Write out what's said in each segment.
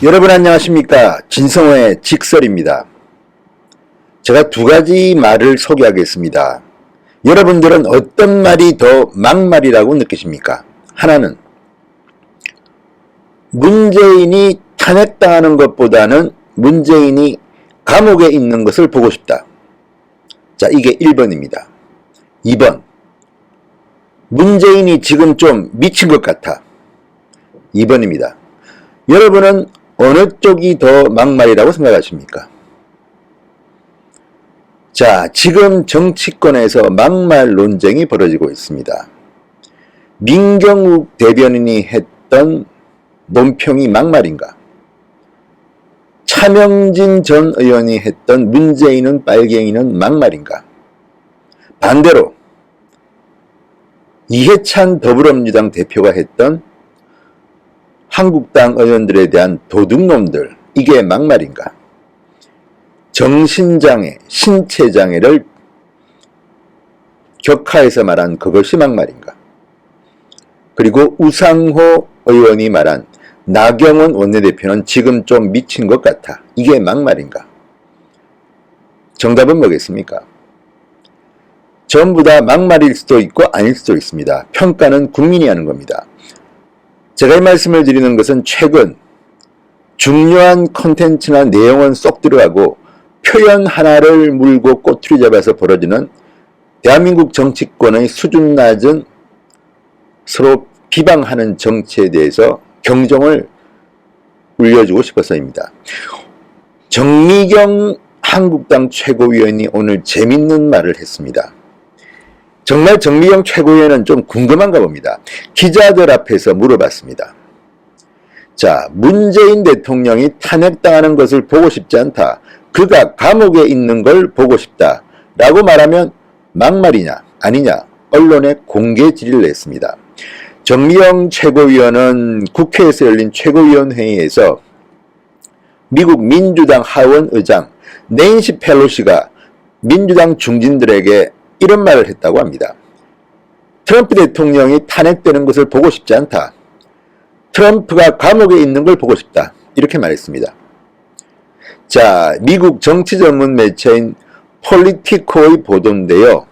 여러분 안녕하십니까? 진성호의 직설입니다. 제가 두 가지 말을 소개하겠습니다. 여러분들은 어떤 말이 더 막말이라고 느끼십니까? 하나는 문재인이 탄핵당하는 것보다는 문재인이 감옥에 있는 것을 보고 싶다. 자, 이게 1번입니다. 2번, 문재인이 지금 좀 미친 것 같아. 2번입니다. 여러분은 어느 쪽이 더 막말이라고 생각하십니까? 자, 지금 정치권에서 막말 논쟁이 벌어지고 있습니다. 민경욱 대변인이 했던 논평이 막말인가? 차명진 전 의원이 했던 문재인은 빨갱이는 막말인가? 반대로 이해찬 더불어민주당 대표가 했던 한국당 의원들에 대한 도둑놈들, 이게 막말인가? 정신장애, 신체장애를 격하해서 말한 그것이 막말인가? 그리고 우상호 의원이 말한 나경원 원내대표는 지금 좀 미친 것 같아. 이게 막말인가? 정답은 뭐겠습니까? 전부 다 막말일 수도 있고 아닐 수도 있습니다. 평가는 국민이 하는 겁니다. 제가 이 말씀을 드리는 것은 최근 중요한 콘텐츠나 내용은 쏙 들어가고 표현 하나를 물고 꼬투리 잡아서 벌어지는 대한민국 정치권의 수준 낮은 서로 비방하는 정치에 대해서 경종을 울려주고 싶어서입니다. 정미경 한국당 최고위원이 오늘 재밌는 말을 했습니다. 정말 정미경 최고위원은 좀 궁금한가 봅니다. 기자들 앞에서 물어봤습니다. 자, 문재인 대통령이 탄핵당하는 것을 보고 싶지 않다. 그가 감옥에 있는 걸 보고 싶다. 라고 말하면 막말이냐 아니냐 언론에 공개 질의를 했습니다. 정미경 최고위원은 국회에서 열린 최고위원회의에서 미국 민주당 하원 의장 낸시 펠로시가 민주당 중진들에게 이런 말을 했다고 합니다. 트럼프 대통령이 탄핵되는 것을 보고 싶지 않다. 트럼프가 감옥에 있는 걸 보고 싶다. 이렇게 말했습니다. 자, 미국 정치 전문 매체인 폴리티코의 보도인데요.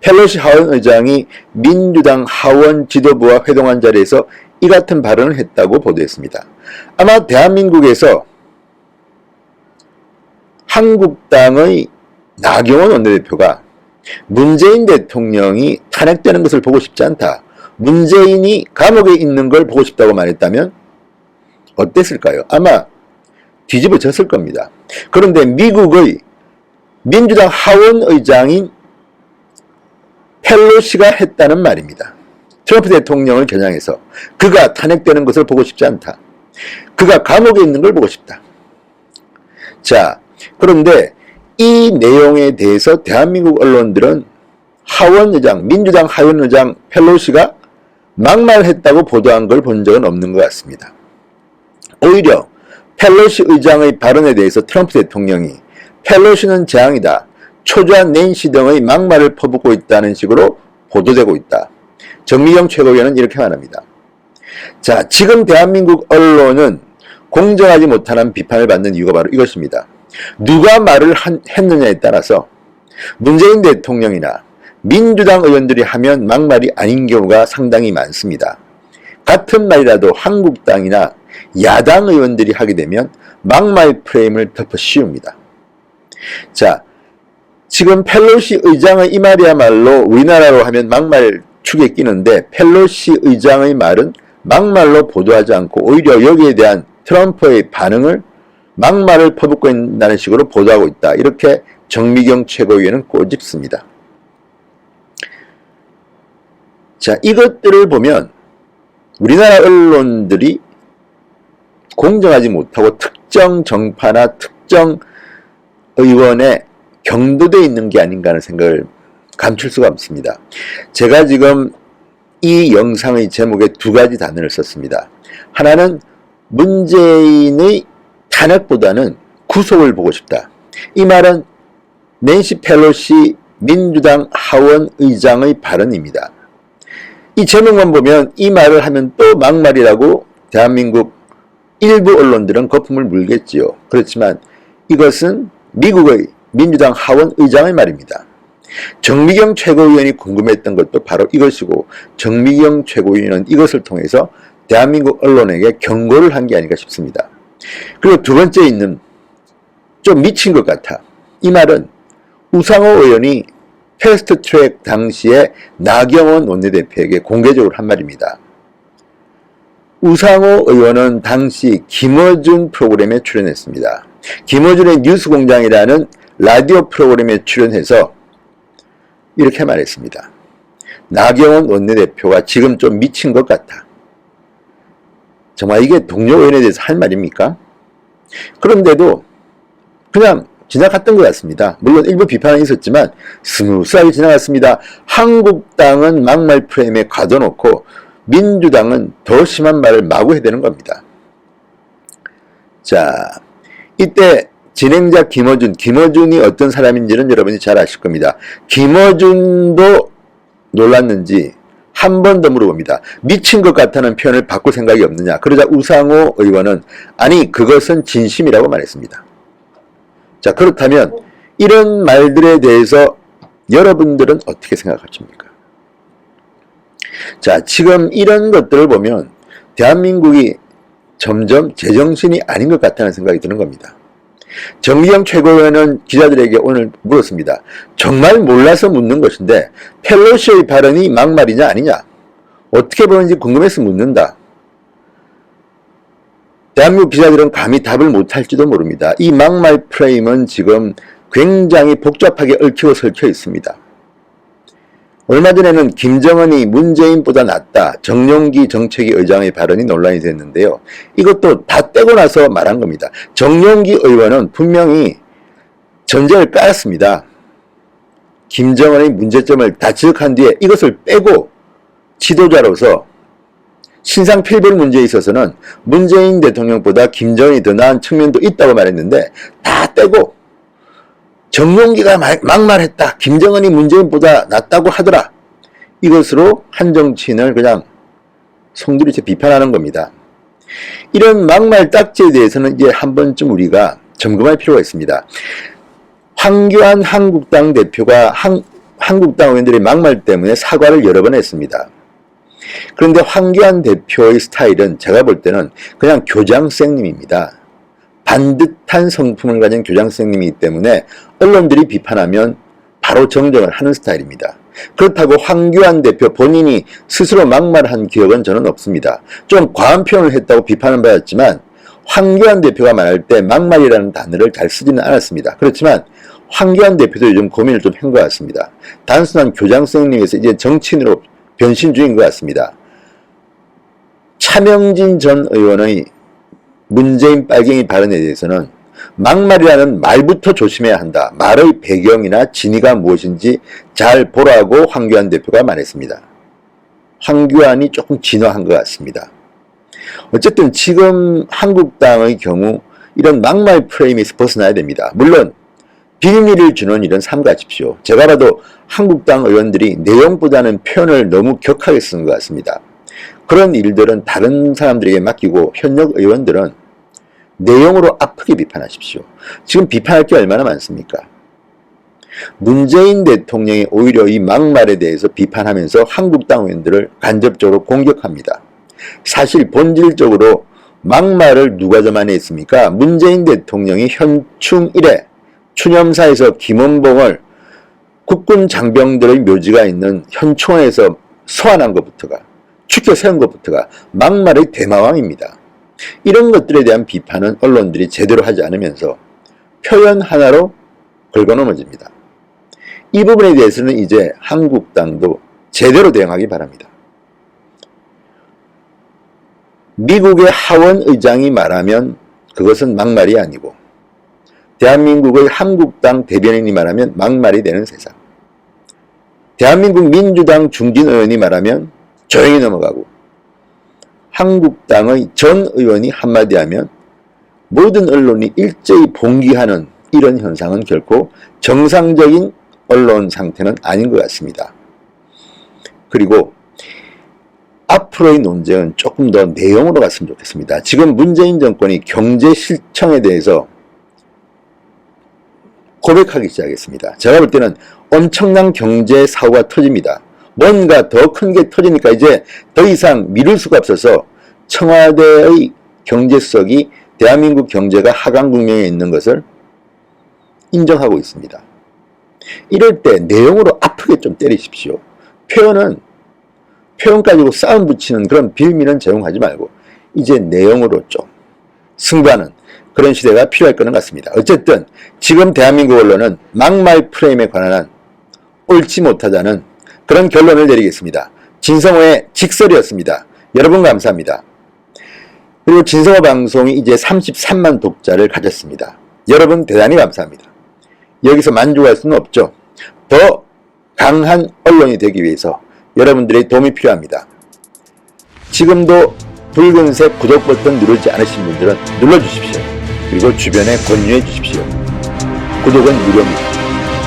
펠로시 하원 의장이 민주당 하원 지도부와 회동한 자리에서 이 같은 발언을 했다고 보도했습니다. 아마 대한민국에서 한국당의 나경원 원내대표가 문재인 대통령이 탄핵되는 것을 보고 싶지 않다. 문재인이 감옥에 있는 걸 보고 싶다고 말했다면 어땠을까요? 아마 뒤집어졌을 겁니다. 그런데 미국의 민주당 하원 의장인 펠로시가 했다는 말입니다. 트럼프 대통령을 겨냥해서 그가 탄핵되는 것을 보고 싶지 않다. 그가 감옥에 있는 걸 보고 싶다. 자, 그런데 이 내용에 대해서 대한민국 언론들은 하원 의장, 민주당 하원 의장 펠로시가 막말했다고 보도한 걸 본 적은 없는 것 같습니다. 오히려 펠로시 의장의 발언에 대해서 트럼프 대통령이 펠로시는 재앙이다. 초조한 낸시 등의 막말을 퍼붓고 있다는 식으로 보도되고 있다. 정미경 최고위원은 이렇게 말합니다. 자, 지금 대한민국 언론은 공정하지 못한 비판을 받는 이유가 바로 이것입니다. 누가 말을 했느냐에 따라서 문재인 대통령이나 민주당 의원들이 하면 막말이 아닌 경우가 상당히 많습니다. 같은 말이라도 한국당이나 야당 의원들이 하게 되면 막말 프레임을 덮어 씌웁니다. 자, 지금 펠로시 의장의 이 말이야말로 우리나라로 하면 막말 축에 끼는데 펠로시 의장의 말은 막말로 보도하지 않고 오히려 여기에 대한 트럼프의 반응을 막말을 퍼붓고 있다는 식으로 보도하고 있다. 이렇게 정미경 최고위원은 꼬집습니다. 자, 이것들을 보면 우리나라 언론들이 공정하지 못하고 특정 정파나 특정 의원에 경도되어 있는 게 아닌가 하는 생각을 감출 수가 없습니다. 제가 지금 이 영상의 제목에 두 가지 단어를 썼습니다. 하나는 문재인의 탄핵보다는 구속을 보고 싶다. 이 말은 낸시 펠로시 민주당 하원 의장의 발언입니다. 이 제목만 보면 이 말을 하면 또 막말이라고 대한민국 일부 언론들은 거품을 물겠지요. 그렇지만 이것은 미국의 민주당 하원 의장의 말입니다. 정미경 최고위원이 궁금했던 것도 바로 이것이고, 정미경 최고위원은 이것을 통해서 대한민국 언론에게 경고를 한 게 아닌가 싶습니다. 그리고 두 번째 있는, 좀 미친 것 같아. 이 말은 우상호 의원이 패스트트랙 당시에 나경원 원내대표에게 공개적으로 한 말입니다. 우상호 의원은 당시 김어준 프로그램에 출연했습니다. 김어준의 뉴스공장이라는 라디오 프로그램에 출연해서 이렇게 말했습니다. 나경원 원내대표가 지금 좀 미친 것 같아. 정말 이게 동료 의원에 대해서 할 말입니까? 그런데도 그냥 지나갔던 것 같습니다. 물론 일부 비판은 있었지만 스무스하게 지나갔습니다. 한국당은 막말 프레임에 가둬놓고 민주당은 더 심한 말을 마구 해대는 겁니다. 자, 이때 진행자 김어준이 어떤 사람인지는 여러분이 잘 아실 겁니다. 김어준도 놀랐는지 한 번 더 물어봅니다. 미친 것 같다는 표현을 바꿀 생각이 없느냐. 그러자 우상호 의원은 아니 그것은 진심이라고 말했습니다. 자, 그렇다면 이런 말들에 대해서 여러분들은 어떻게 생각하십니까? 자, 지금 이런 것들을 보면 대한민국이 점점 제정신이 아닌 것 같다는 생각이 드는 겁니다. 정미경 최고위원은 기자들에게 오늘 물었습니다. 정말 몰라서 묻는 것인데 펠로시의 발언이 막말이냐 아니냐 어떻게 보는지 궁금해서 묻는다. 대한민국 기자들은 감히 답을 못할지도 모릅니다. 이 막말 프레임은 지금 굉장히 복잡하게 얽히고 설켜 있습니다. 얼마 전에는 김정은이 문재인보다 낫다. 정용기 정책위 의장의 발언이 논란이 됐는데요. 이것도 다 떼고 나서 말한 겁니다. 정용기 의원은 분명히 전제를 깔았습니다. 김정은의 문제점을 다 지적한 뒤에 이것을 빼고 지도자로서 신상 필벌 문제에 있어서는 문재인 대통령보다 김정은이 더 나은 측면도 있다고 말했는데 다 떼고 정용기가 막말했다. 김정은이 문재인보다 낫다고 하더라. 이것으로 한 정치인을 그냥 송두리째 비판하는 겁니다. 이런 막말 딱지에 대해서는 이제 한 번쯤 우리가 점검할 필요가 있습니다. 황교안 한국당 대표가 한국당 의원들의 막말 때문에 사과를 여러 번 했습니다. 그런데 황교안 대표의 스타일은 제가 볼 때는 그냥 교장선생님입니다. 반듯한 성품을 가진 교장선생님이기 때문에 언론들이 비판하면 바로 정정을 하는 스타일입니다. 그렇다고 황교안 대표 본인이 스스로 막말한 기억은 저는 없습니다. 좀 과한 표현을 했다고 비판을 받았지만 황교안 대표가 말할 때 막말이라는 단어를 잘 쓰지는 않았습니다. 그렇지만 황교안 대표도 요즘 고민을 좀 한 것 같습니다. 단순한 교장선생님에서 이제 정치인으로 변신 중인 것 같습니다. 차명진 전 의원의 문재인 빨갱이 발언에 대해서는 막말이라는 말부터 조심해야 한다. 말의 배경이나 진위가 무엇인지 잘 보라고 황교안 대표가 말했습니다. 황교안이 조금 진화한 것 같습니다. 어쨌든 지금 한국당의 경우 이런 막말 프레임에서 벗어나야 됩니다. 물론 비밀을 주는 일은 삼가십시오. 제가 봐도 한국당 의원들이 내용보다는 표현을 너무 격하게 쓴 것 같습니다. 그런 일들은 다른 사람들에게 맡기고 현역 의원들은 내용으로 아프게 비판하십시오. 지금 비판할 게 얼마나 많습니까? 문재인 대통령이 오히려 이 막말에 대해서 비판하면서 한국당 의원들을 간접적으로 공격합니다. 사실 본질적으로 막말을 누가 저만했습니까? 문재인 대통령이 현충 1회 추념사에서 김원봉을 국군 장병들의 묘지가 있는 현충원에서 소환한 것부터가 축켜 세운 것부터가 막말의 대마왕입니다. 이런 것들에 대한 비판은 언론들이 제대로 하지 않으면서 표현 하나로 긁어넘어집니다. 이 부분에 대해서는 이제 한국당도 제대로 대응하기 바랍니다. 미국의 하원 의장이 말하면 그것은 막말이 아니고 대한민국의 한국당 대변인이 말하면 막말이 되는 세상. 대한민국 민주당 중진 의원이 말하면 조용히 넘어가고 한국당의 전 의원이 한마디 하면 모든 언론이 일제히 봉기하는 이런 현상은 결코 정상적인 언론 상태는 아닌 것 같습니다. 그리고 앞으로의 논쟁은 조금 더 내용으로 갔으면 좋겠습니다. 지금 문재인 정권이 경제 실정에 대해서 고백하기 시작했습니다. 제가 볼 때는 엄청난 경제 사고가 터집니다. 뭔가 더 큰 게 터지니까 이제 더 이상 미룰 수가 없어서 청와대의 경제수석이 대한민국 경제가 하강 국면에 있는 것을 인정하고 있습니다. 이럴 때 내용으로 아프게 좀 때리십시오. 표현 가지고 싸움 붙이는 그런 빌미는 제공하지 말고 이제 내용으로 좀 승부하는 그런 시대가 필요할 거는 같습니다. 어쨌든 지금 대한민국 언론은 막말 프레임에 관한 옳지 못하다는 그런 결론을 내리겠습니다. 진성호의 직설이었습니다. 여러분 감사합니다. 그리고 진성호 방송이 이제 33만 독자를 가졌습니다. 여러분 대단히 감사합니다. 여기서 만족할 수는 없죠. 더 강한 언론이 되기 위해서 여러분들의 도움이 필요합니다. 지금도 붉은색 구독 버튼 누르지 않으신 분들은 눌러주십시오. 그리고 주변에 권유해 주십시오. 구독은 무료입니다.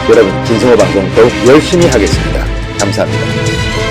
여러분 진성호 방송 더욱 열심히 하겠습니다. 감사합니다.